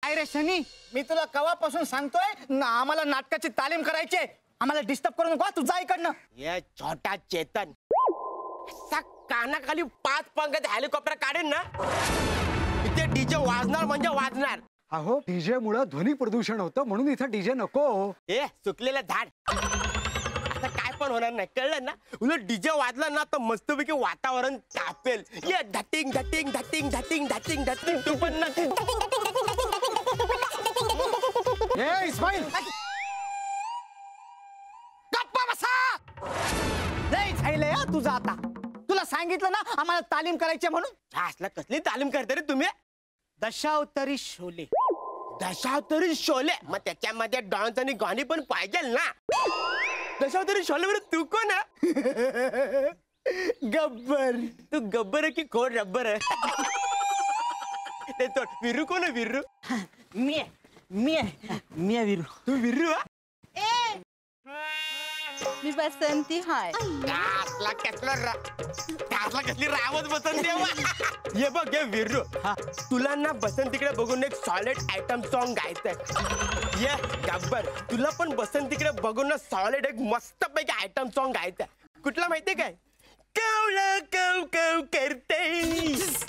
काय रे शनी, मी तुला कवापासून सांगतोय आम्हाला नाटकाची तालीम करायची, आम्हाला डिस्टर्ब करू नको, तू जा इकडनं. ये छोटा चेतन, कानाखाली 5 पंगत हेलिकॉप्टर काढेन ना, इथे डीजे वाजणार म्हणजे वाजणार. अहो डीजे मुळे ध्वनी प्रदूषण होतं, म्हणून इथे डीजे नको. ए सुकलेलं झाड, आता काय पण होणार नाही, कळलं ना. उलट डीजे वाजला ना तर मस्तपैकी वातावरण तापेल. ये धटिंग धटिंग धटिंग धटिंग धटिंग धटिंग, तू पण ना. ए इस्माईल, गप्पा बसा. लय झालंय तुझं आता. तुला सांगितलं ना आम्हाला तालीम करायची म्हणून. असला कसली तालीम करते रे तुम्ही? दशावतारी शोले. दशावतारी शोले, मग त्याच्यामध्ये डान्स आणि गाणी पण पाहिजे ना. दशावतारी शोले बरं तू कोण आहे? गब्बर. तू गब्बर आहे की कोण रब्बर आहे? ते तो विरू कोण आहे? विरू मी आहे वीरू. तू विरू? मी बसंती हाय. कसली रावत बसंती आहे. ये बघ ये विरू, तुला ना बसंतीकडे बघून एक सॉलिड आयटम सॉन्ग गायचंय. ये गब्बर, तुला पण बसंतीकडे बघून ना सॉलिड एक मस्त पैकी आयटम सॉन्ग गायचंय. कुठला माहितीये काय? कौला कौ कौ करते,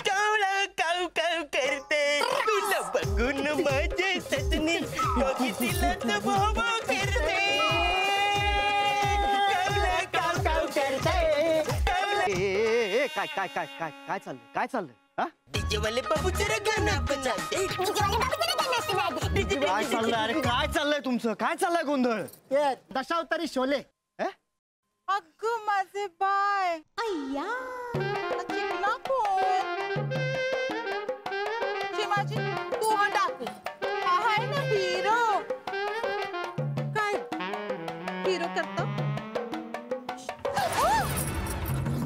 कौला कौ कौ करते, तुला बघून माझे सजनी तिलाच भोभो करते. काय काय काय काय काय चाललंय? काय चाललंय? डीजे वाले बाबूचं गाणं बजाते. काय चाललंय? अरे काय चाललंय तुमचं? काय चाललंय गोंधळ? दशावतारी शोले. अगं माझे बाय. अय्या चिमणा कोण? चिमाची तू हा डाकू, हा आहे ना हिरो. काय हिरो करतो?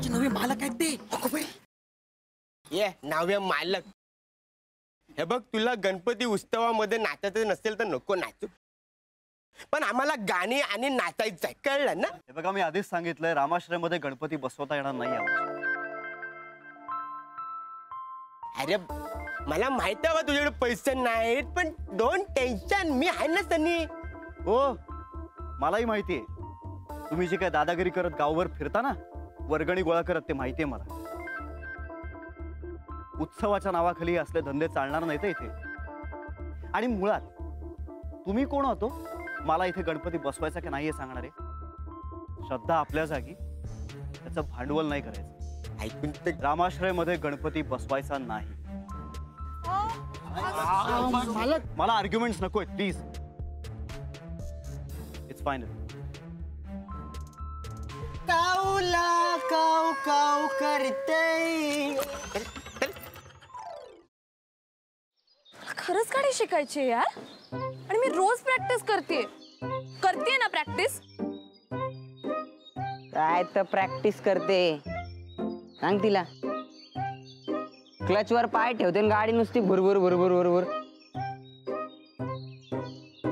नवे मालक आहेत ते. ये नाव्या मालक, हे बघ तुला गणपती उत्सवामध्ये नाचायचं नसेल तर नको नाचू, पण आम्हाला गाणी आणि नाचायचं आहे, कळलं ना. हे बघा मी आधीच सांगितलंय, रामाश्रयमध्ये गणपती बसवता येणार नाही. अरे मला माहिती आहे तुझ्याकडे पैसे नाहीत, पण डोंट टेन्शन, मी आहे ना सनी. हो मलाही माहितीये, तुम्ही जे काय दादागिरी करत गावभर फिरता ना, वर्गणी गोळा करत, ते माहितीये मला. उत्सवाच्या नावाखाली असले धंदे चालणार नाहीत इथे. आणि मुळात तुम्ही कोण होतो मला इथे गणपती बसवायचा की नाही हे सांगणारे? श्रद्धा आपल्या जागी, त्याचं भांडवल नाही करायचं. ऐकून ते रामाश्रयमध्ये गणपती बसवायचा नाही. मला आर्ग्युमेंट्स नकोय प्लीज. It's final. कौला कौ कौ करते. खरंच गाडी शिकायची यार, आणि मी रोज प्रॅक्टिस करते ना प्रॅक्टिस. काय तर प्रॅक्टिस करते, सांग तिला. क्लच वर पाय ठेवते गाडी नुसती भुरभुर भुरभुर भुरभुर.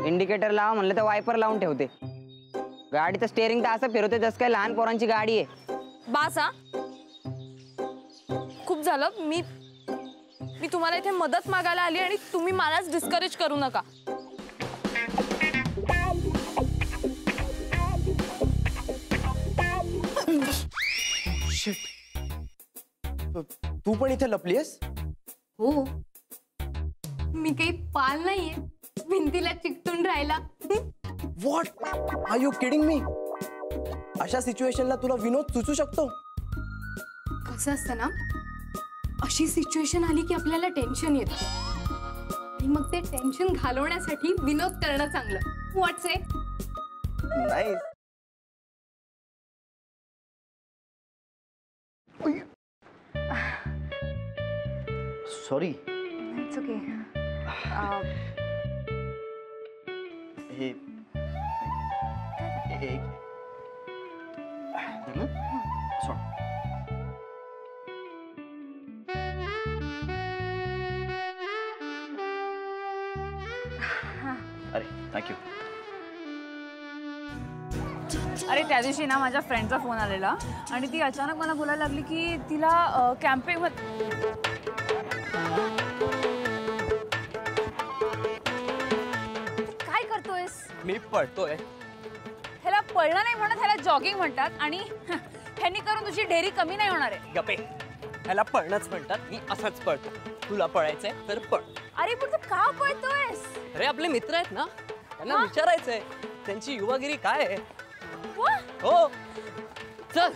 इंडिकेटर लावा म्हणलं तर वायपर लावून ठेवते. गाडीचं स्टेअरिंग तर असं फिरवते जसं काय लहान पोरांची गाडी आहे. बास हा, खूप झालं. मी तुम्हाला इथे मदत मागायला आली आणि तुम्ही मलाच डिस्करेज करू नका. तू पण इथे लपलीस? हो, मी काही पाल नाहीये भिंतीला चिकटून राहायला. What are you kidding me? अशा सिच्युएशनला तुला विनोद सुचू शकतो? कसं असतं ना, अशी सिच्युएशन आली की आपल्याला टेन्शन येतं, आणि मग ते टेन्शन घालवण्यासाठी विनोद करणं चांगलं. व्हॉट्स इट? नाही. सॉरी. It's okay. हे अरे थँक्यू. अरे त्या दिवशी ना माझ्या फ्रेंडचा फोन आलेला आणि ती अचानक मला बोलायला लागली की तिला कॅम्पिंग मी पळतोय. ह्याला पळणं नाही म्हणत, ह्याला जॉगिंग म्हणतात. आणि ह्यांनी करून तुझी ढेरी कमी नाही होणार आहे. गपे, ह्याला पळणंच म्हणतात. मी असाच पळतो. तुला पळायचंय तर पळ. अरे पण तू का पळतोयस? अरे आपले मित्र आहेत ना, त्यांना हा? विचारायचंय त्यांची युवागिरी काय आहे. वा, हो चल.